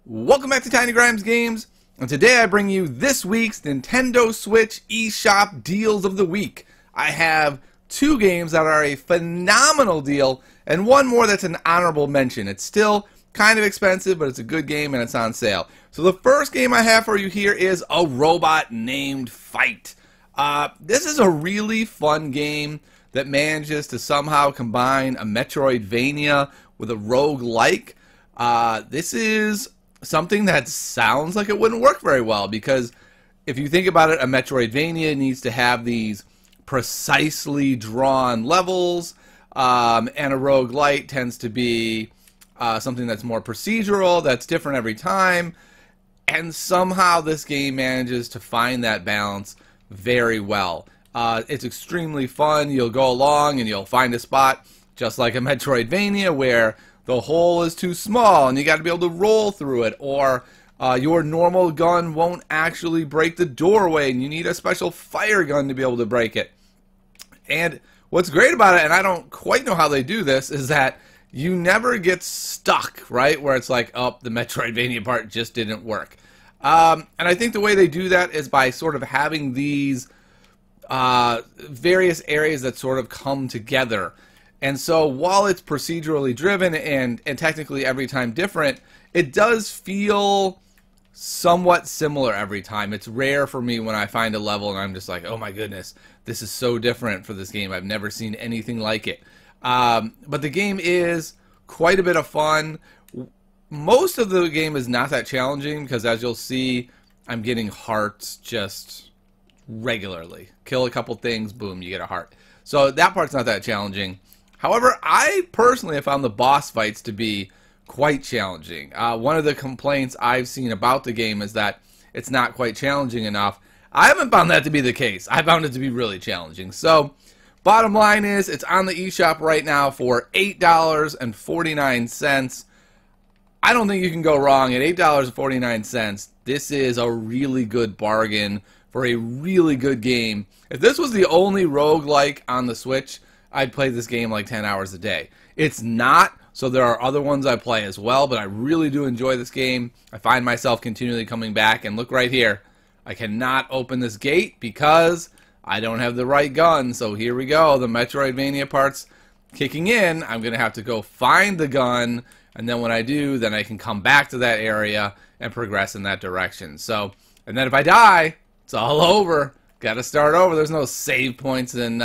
Welcome back to Tiny Grimes Games, and today I bring you this week's Nintendo Switch eShop Deals of the Week. I have two games that are a phenomenal deal, and one more that's an honorable mention. It's still kind of expensive, but it's a good game and it's on sale. So the first game I have for you here is A Robot Named Fight. This is a really fun game that manages to somehow combine a Metroidvania with a roguelike. This is something that sounds like it wouldn't work very well, because if you think about it, a Metroidvania needs to have these precisely drawn levels, and a roguelite tends to be something that's more procedural, that's different every time, and somehow this game manages to find that balance very well. It's extremely fun. You'll go along and you'll find a spot just like a Metroidvania where the hole is too small and you got to be able to roll through it, or your normal gun won't actually break the doorway and you need a special fire gun to be able to break it. And what's great about it, and I don't quite know how they do this, is that you never get stuck, right? Where it's like, oh, the Metroidvania part just didn't work. And I think the way they do that is by sort of having these various areas that sort of come together. And so while it's procedurally driven and technically every time different, it does feel somewhat similar every time. It's rare for me when I find a level and I'm just like, oh my goodness, this is so different for this game. I've never seen anything like it. But the game is quite a bit of fun. Most of the game is not that challenging because, as you'll see, I'm getting hearts just regularly. Kill a couple things, boom, you get a heart. So that part's not that challenging. However, I personally have found the boss fights to be quite challenging. One of the complaints I've seen about the game is that it's not quite challenging enough. I haven't found that to be the case. I found it to be really challenging. So, bottom line is, it's on the eShop right now for $8.49. I don't think you can go wrong at $8.49. This is a really good bargain for a really good game. If this was the only roguelike on the Switch, I'd play this game like 10 hours a day. It's not, so there are other ones I play as well, but I really do enjoy this game. I find myself continually coming back, and look right here. I cannot open this gate because I don't have the right gun, so here we go. The Metroidvania part's kicking in. I'm going to have to go find the gun, and then when I do, then I can come back to that area and progress in that direction. So, and then if I die, it's all over. Got to start over. There's no save points in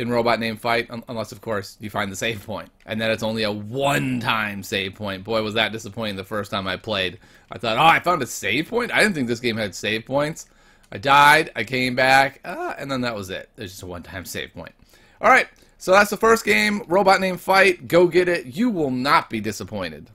Robot Named Fight, unless, of course, you find the save point. And then it's only a one-time save point. Boy, was that disappointing the first time I played. I thought, oh, I found a save point? I didn't think this game had save points. I died, I came back, and then that was it. There's just a one-time save point. Alright, so that's the first game, Robot Named Fight. Go get it. You will not be disappointed.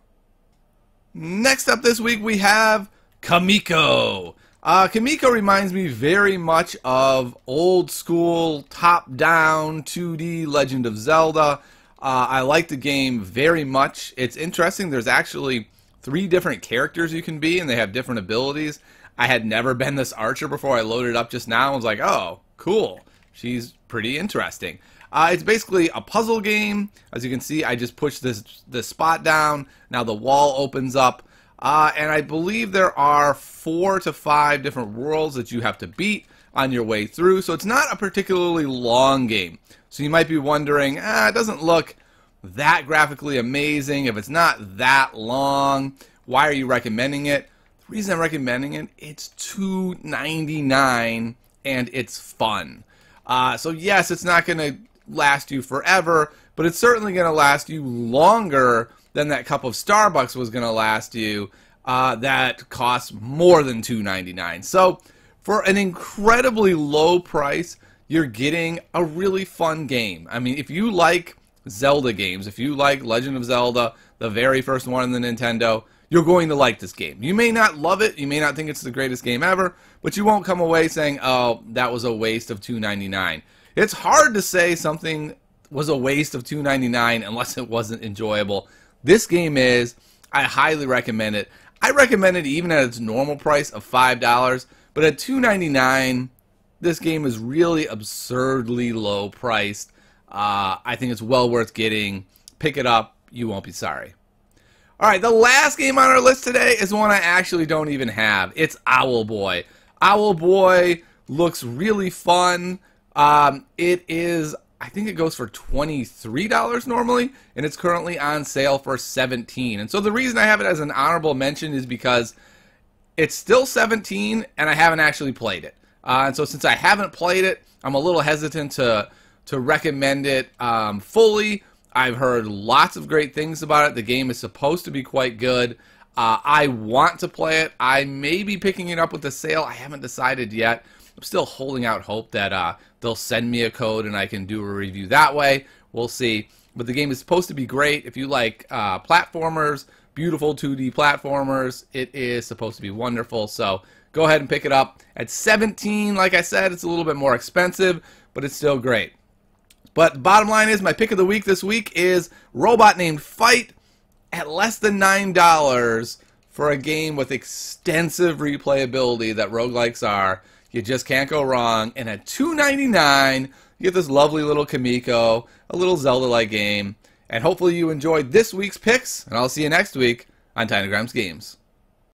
Next up this week, we have Kamiko. Kamiko reminds me very much of old school top-down 2D Legend of Zelda. I like the game very much. It's interesting. There's actually 3 different characters you can be, and they have different abilities. I had never been this archer before I loaded up just now. I was like, oh, cool. She's pretty interesting. It's basically a puzzle game. As you can see, I just pushed this spot down. Now the wall opens up. And I believe there are 4 to 5 different worlds that you have to beat on your way through. So it's not a particularly long game. So you might be wondering, it doesn't look that graphically amazing. If it's not that long, why are you recommending it? The reason I'm recommending it, it's $2.99 and it's fun. So yes, it's not going to last you forever, but it's certainly going to last you longer than that cup of Starbucks was going to last you that costs more than $2.99. So for an incredibly low price, you're getting a really fun game. I mean, if you like Zelda games, if you like Legend of Zelda, the very first one in the Nintendo, you're going to like this game. You may not love it, you may not think it's the greatest game ever, but you won't come away saying, oh, that was a waste of $2.99. It's hard to say something was a waste of $2.99 unless it wasn't enjoyable. This game is. I highly recommend it. I recommend it even at its normal price of $5, but at $2.99, this game is really absurdly low priced. I think it's well worth getting. Pick it up. You won't be sorry. All right, the last game on our list today is one I actually don't even have. It's Owlboy. Owlboy looks really fun. It is, I think it goes for $23 normally, and it's currently on sale for $17. And so the reason I have it as an honorable mention is because it's still $17, and I haven't actually played it. And so since I haven't played it, I'm a little hesitant to recommend it fully. I've heard lots of great things about it. The game is supposed to be quite good. I want to play it. I may be picking it up with the sale. I haven't decided yet. I'm still holding out hope that they'll send me a code and I can do a review that way. We'll see. But the game is supposed to be great. If you like platformers, beautiful 2D platformers, it is supposed to be wonderful. So go ahead and pick it up. At $17, like I said, it's a little bit more expensive, but it's still great. But bottom line is, my pick of the week this week is Robot Named Fight at less than $9 for a game with extensive replayability that roguelikes are. You just can't go wrong. And at $2.99, you get this lovely little Kamiko, a little Zelda-like game. And hopefully you enjoyed this week's picks, and I'll see you next week on Tiny Grimes Games.